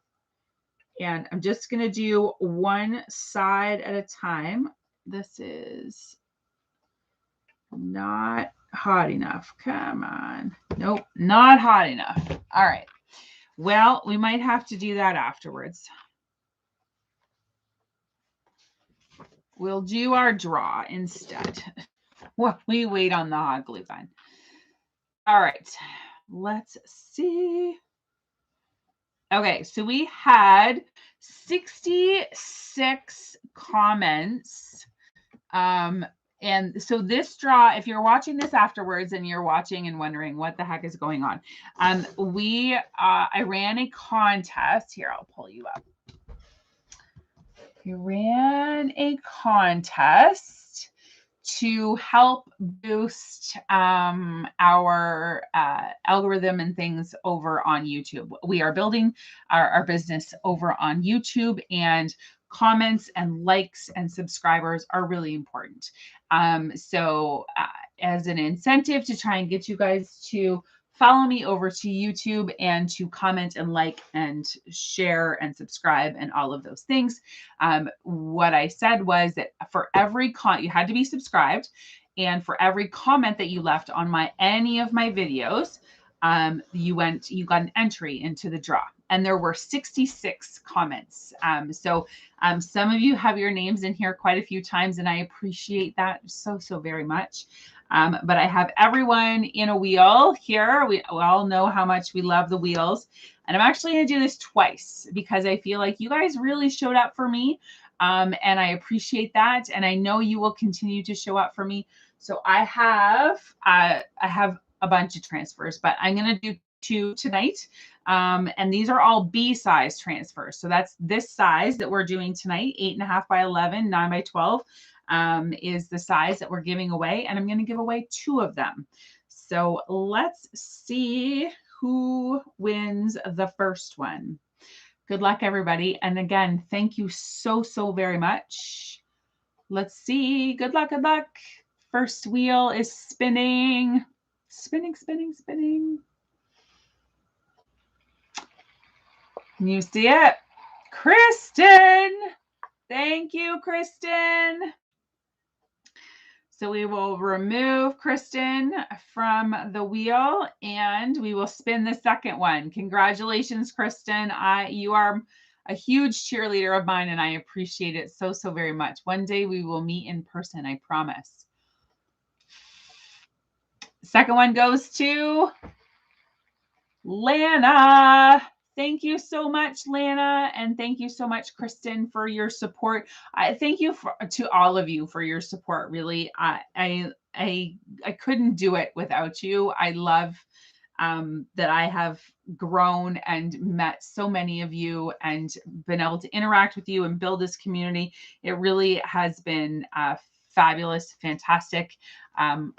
And I'm just going to do one side at a time. This is not hot enough. Come on. Nope, not hot enough. All right. Well, we might have to do that afterwards. We'll do our draw instead. Well, we wait on the hot glue gun. All right, let's see. Okay, so we had 66 comments. And so this draw, if you're watching this afterwards and you're watching and wondering what the heck is going on, I ran a contest. Here, I'll pull you up. We ran a contest to help boost our algorithm and things over on YouTube. We are building our business over on YouTube, and comments and likes and subscribers are really important. So as an incentive to try and get you guys to follow me over to YouTube and to comment and like and share and subscribe and all of those things. What I said was that for every you had to be subscribed, and for every comment that you left on any of my videos, you got an entry into the draw. And there were 66 comments. So some of you have your names in here quite a few times, and I appreciate that so very much. But I have everyone in a wheel here. We all know how much we love the wheels. And I'm actually going to do this twice because I feel like you guys really showed up for me. And I appreciate that. And I know you will continue to show up for me. So I have a bunch of transfers, but I'm going to do 2 tonight. And these are all B size transfers. So that's this size that we're doing tonight, 8.5 by 11, 9 by 12. Is the size that we're giving away, and I'm going to give away 2 of them. So let's see who wins the first one. Good luck, everybody. And again, thank you so very much. Let's see. Good luck. Good luck. First wheel is spinning. Spinning. Can you see it? Kristen. Thank you, Kristen. So we will remove Kristen from the wheel, and we will spin the second one. Congratulations, Kristen. You are a huge cheerleader of mine, and I appreciate it so very much. One day we will meet in person, I promise. Second one goes to Lana. Thank you so much, Lana, and thank you so much, Kristen, for your support. Thank you to all of you for your support. Really, I couldn't do it without you. I love that I have grown and met so many of you and been able to interact with you and build this community. It really has been fabulous, fantastic. I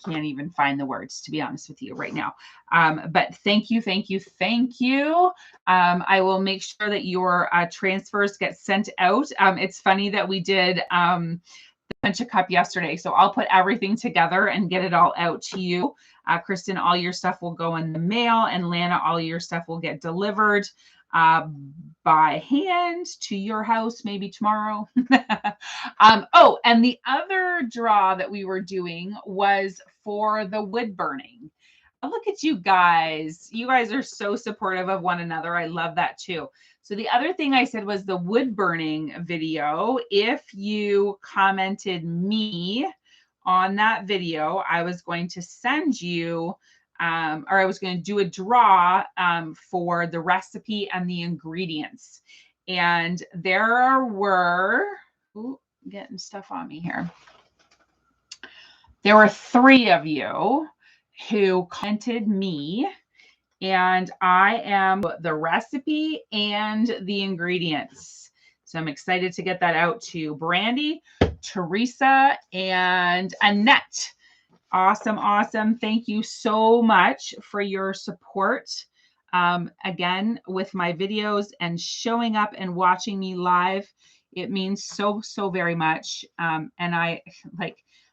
can't even find the words, to be honest with you right now. But thank you. I will make sure that your transfers get sent out. It's funny that we did the Bunch of Cup yesterday, so I'll put everything together and get it all out to you. Kristen, all your stuff will go in the mail, and Lana, all your stuff will get delivered by hand to your house maybe tomorrow. Oh, and the other draw that we were doing was for the wood burning. Look at you guys. You guys are so supportive of one another. I love that too. So the other thing I said was the wood burning video. If you commented me on that video, I was going to send you or I was going to do a draw for the recipe and the ingredients. And there were, getting stuff on me here. There were 3 of you who commented me, and I am the recipe and the ingredients. So I'm excited to get that out to Brandy, Teresa, and Annette. Awesome. Awesome. Thank you so much for your support. Again, with my videos and showing up and watching me live, it means so, so very much. And I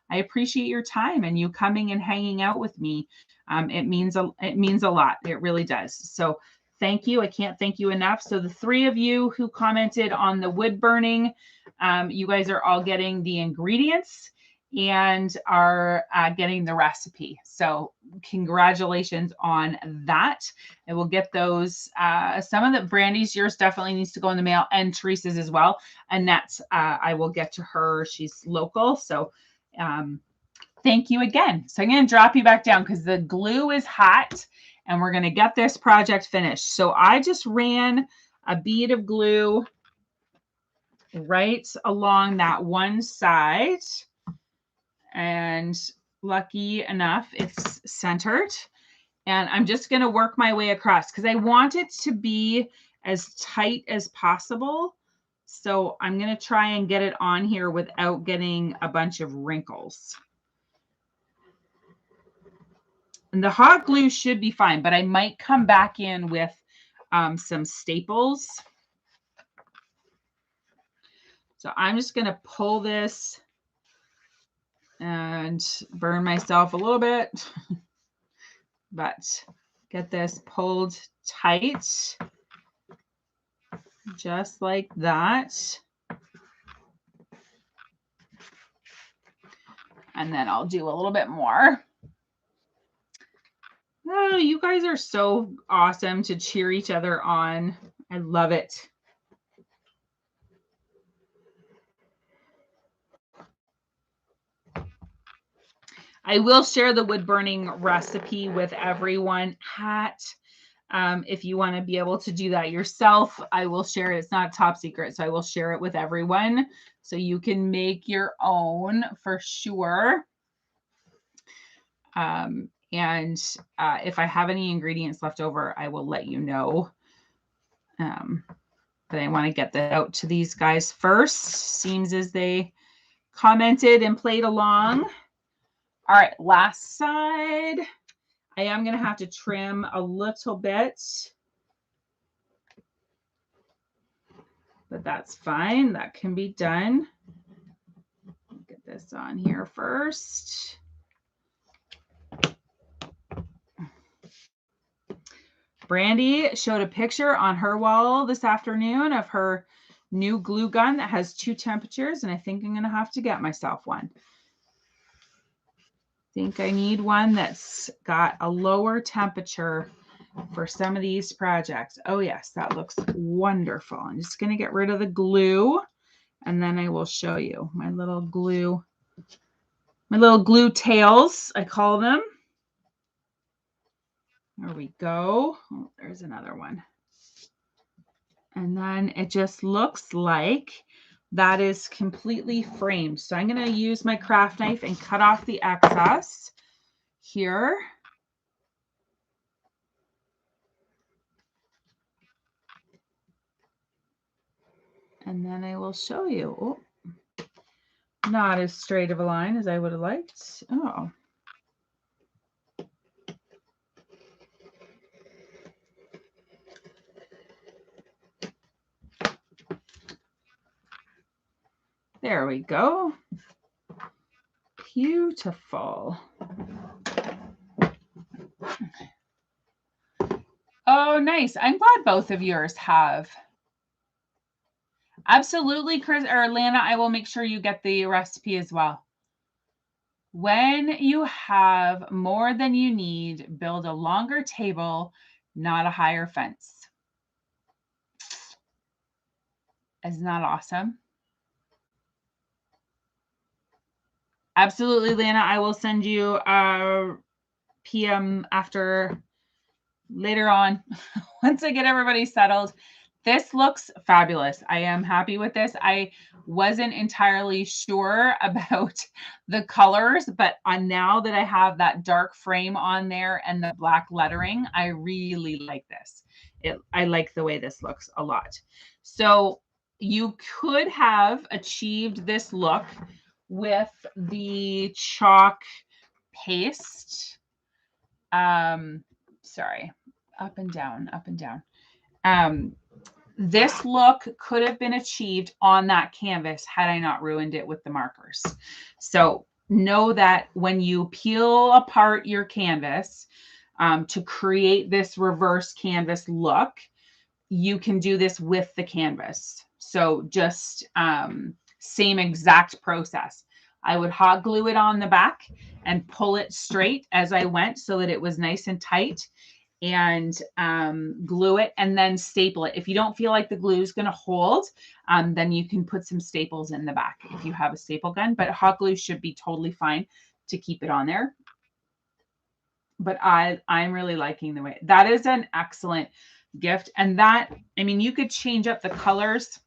appreciate your time and you coming and hanging out with me. It means a lot. It really does. So thank you. I can't thank you enough. So the 3 of you who commented on the wood burning, you guys are all getting the ingredients and are getting the recipe. So congratulations on that. I will get those. Some of the Brandy's, yours definitely needs to go in the mail, and Teresa's as well. Annette's, I will get to her. She's local. So thank you again. So I'm going to drop you back down because the glue is hot and we're going to get this project finished. So I just ran a bead of glue right along that one side. And lucky enough, it's centered. And I'm just going to work my way across because I want it to be as tight as possible. So I'm going to try and get it on here without getting a bunch of wrinkles. And the hot glue should be fine, but I might come back in with some staples. So I'm just going to pull this and burn myself a little bit, but get this pulled tight, just like that. And then I'll do a little bit more. Oh, you guys are so awesome to cheer each other on. I love it. I will share the wood burning recipe with everyone if you want to be able to do that yourself. I will share it. It's not top secret, so I will share it with everyone so you can make your own for sure. And if I have any ingredients left over, I will let you know. But I want to get that out to these guys first. Seems as they commented and played along. All right, last side. I am going to have to trim a little bit, but that's fine. That can be done. Get this on here first. Brandy showed a picture on her wall this afternoon of her new glue gun that has 2 temperatures, and I think I'm going to have to get myself one. I think I need one that's got a lower temperature for some of these projects. Oh yes, that looks wonderful. I'm just going to get rid of the glue and then I will show you my little glue tails, I call them. There we go. Oh, there's another one. And then it just looks like that is completely framed. So I'm going to use my craft knife and cut off the excess here. And then I will show you. Oh, not as straight of a line as I would have liked. Oh. There we go. Beautiful. Oh, nice. I'm glad both of yours have. Absolutely, Chris or Lana, I will make sure you get the recipe as well. When you have more than you need, build a longer table, not a higher fence. Isn't that awesome? Absolutely, Lana. I will send you a PM after later on once I get everybody settled. This looks fabulous. I am happy with this. I wasn't entirely sure about the colors, but now that I have that dark frame on there and the black lettering, I really like this. I like the way this looks a lot. So you could have achieved this look with the chalk paste. Sorry, up and down, up and down. This look could have been achieved on that canvas had I not ruined it with the markers. So know that when you peel apart your canvas to create this reverse canvas look, you can do this with the canvas. So just same exact process. I would hot glue it on the back and pull it straight as I went so that it was nice and tight, and glue it and then staple it. If you don't feel like the glue is going to hold, then you can put some staples in the back if you have a staple gun, but hot glue should be totally fine to keep it on there. But I'm really liking the way that is an excellent gift. And that, I mean, you could change up the colors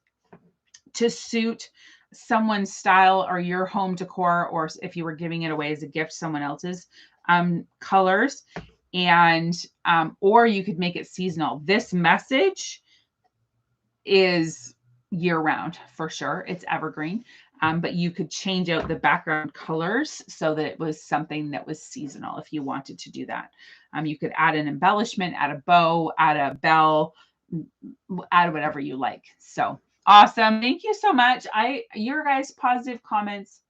to suit someone's style or your home decor, or if you were giving it away as a gift, someone else's colors. And or you could make it seasonal. This message is year round for sure. It's evergreen. But you could change out the background colors so that it was something that was seasonal if you wanted to do that. You could add an embellishment, add a bow, add a bell, add whatever you like. So awesome. Thank you so much. Your guys' positive comments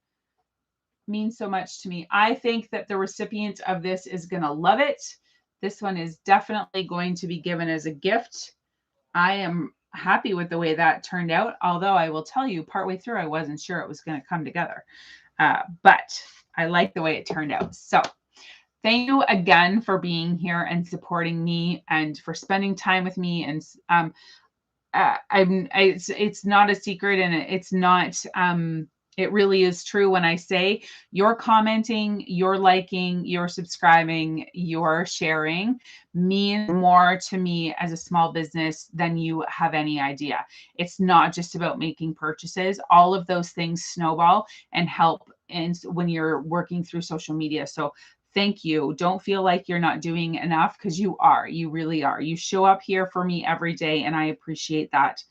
mean so much to me. I think that the recipient of this is going to love it. This one is definitely going to be given as a gift. I am happy with the way that turned out, although I will tell you partway through, I wasn't sure it was going to come together. But I like the way it turned out. So thank you again for being here and supporting me and for spending time with me. And it's not a secret, and it's not, it really is true when I say you're commenting, you're liking, you're subscribing, you're sharing means more to me as a small business than you have any idea. It's not just about making purchases. All of those things snowball and help when you're working through social media. So thank you. Don't feel like you're not doing enough, because you are. You really are. You show up here for me every day, and I appreciate that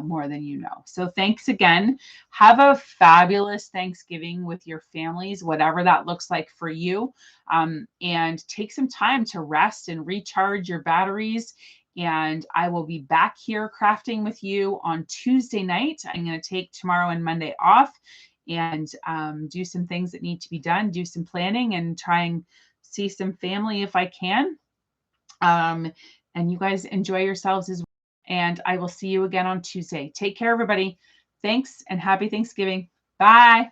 more than you know. So thanks again. Have a fabulous Thanksgiving with your families, whatever that looks like for you. And take some time to rest and recharge your batteries. And I will be back here crafting with you on Tuesday night. I'm going to take tomorrow and Monday off and do some things that need to be done, do some planning, and try and see some family if I can. And you guys enjoy yourselves as well. And I will see you again on Tuesday. Take care, everybody. Thanks, and happy Thanksgiving. Bye.